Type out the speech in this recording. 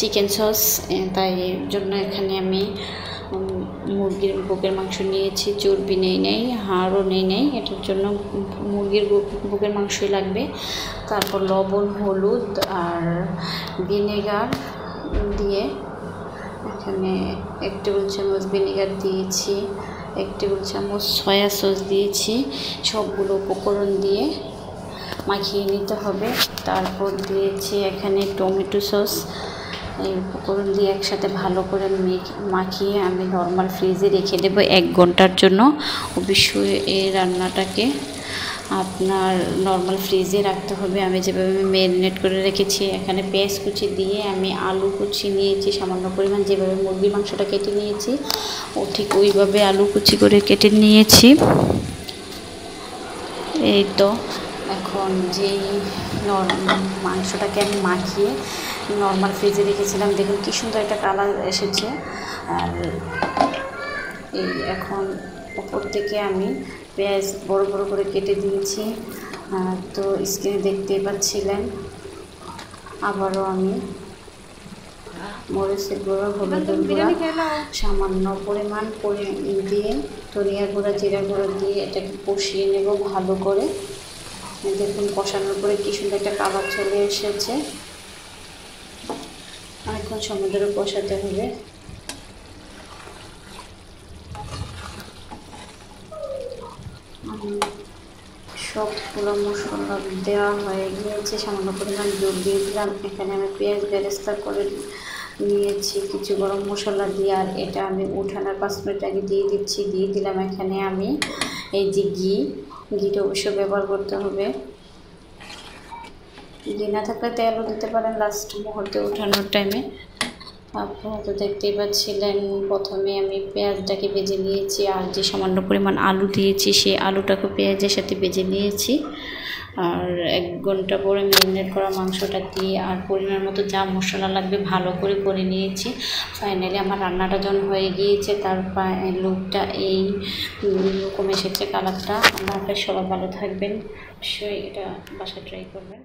Chicken sauce, তাই জন্য এখানে আমি মুরগির বুকের মাংস নিয়েছি, চর্বি নেই, হাড়ও নেই, এটার জন্য মুরগির বুকের মাংসই লাগবে। তারপর লবণ, হলুদ আর ভিনেগার দিয়ে এখানে 1 টেবিল চামচ ভিনেগার দিয়েছি, 1 টেবিল চামচ সয়া সস দিয়েছি। সবগুলো উপকরণ দিয়ে মাখিয়ে নিতে হবে। তারপর দিয়েছি এখানে টমেটো সস। এই উপকরণ দিয়ে একসাথে ভালো করে মাখিয়ে আমি নর্মাল ফ্রিজে রেখে দেব 1 ঘন্টার জন্য। অবশ্যই এই রান্নাটাকে আপনার নর্মাল ফ্রিজে রাখতে হবে। আমি যেভাবে ম্যারিনেট করে রেখেছি, এখানে পেঁয়াজ কুচি দিয়ে আমি আলু কুচি নিয়েছি সামান্য পরিমাণ, যেভাবে মুরগির মাংসটা কেটে নিয়েছি ঠিক ওইভাবে আলু কুচি করে কেটে নিয়েছি। এই তো এখন যেই মাংসটাকে আমি মাখিয়ে নর্মাল ফ্রিজে রেখেছিলাম, দেখুন কি সুন্দর একটা কালার এসেছে। আর এই এখন উপর থেকে আমি পেঁয়াজ বড় বড় করে কেটে দিয়েছি। তো স্ক্রিনে দেখতেই পাচ্ছিলেন। আবারও আমি মরিচের গুঁড়ো, হলুদের গুঁড়া সামান্য পরিমাণ দিয়ে, ধনিয়া গুঁড়া, জিরা গুঁড়ো দিয়ে এটাকে কষিয়ে নেব ভালো করে। দেখুন কষানোর পরে কি সুন্দর একটা কালার চলে এসেছে। অনেকক্ষণ সময় ধরে কষাতে হবে। সবগুলো মশলা দেওয়া হয়ে গিয়েছে, সামান্য পরিমাণ জল দিয়ে দিলাম। এখানে আমি পেঁয়াজ বেরেস্তা করে নিয়েছি কিছু গরম মশলা দিয়ে, আর এটা আমি উঠানোর 5 মিনিট আগে দিয়ে দিচ্ছি। দিয়ে দিলাম এখানে আমি এই যে ঘিটা অবশ্যই ব্যবহার করতে হবে। ঘি না থাকলে তেলও দিতে পারেন লাস্ট মুহূর্তে উঠানোর টাইমে। আপনারা তো দেখতেই পাচ্ছিলেন, প্রথমে আমি পেঁয়াজটাকে ভেজে নিয়েছি, আর যে সামান্য পরিমাণ আলু দিয়েছি সেই আলুটাকে পেঁয়াজের সাথে ভেজে নিয়েছি। আর 1 ঘন্টা পরে ম্যারিনেট করা মাংসটা দিয়ে আর পরিমাণ মতো যা মশলা লাগবে ভালো করে নিয়েছি। ফাইনালি আমার রান্নাটা যখন হয়ে গিয়েছে, তার লুকটা এই রকম এসেছে কালারটা। আল্লাহ হাফেজ, সবাই ভালো থাকবেন। অবশ্যই এটা বাসায় ট্রাই করবেন।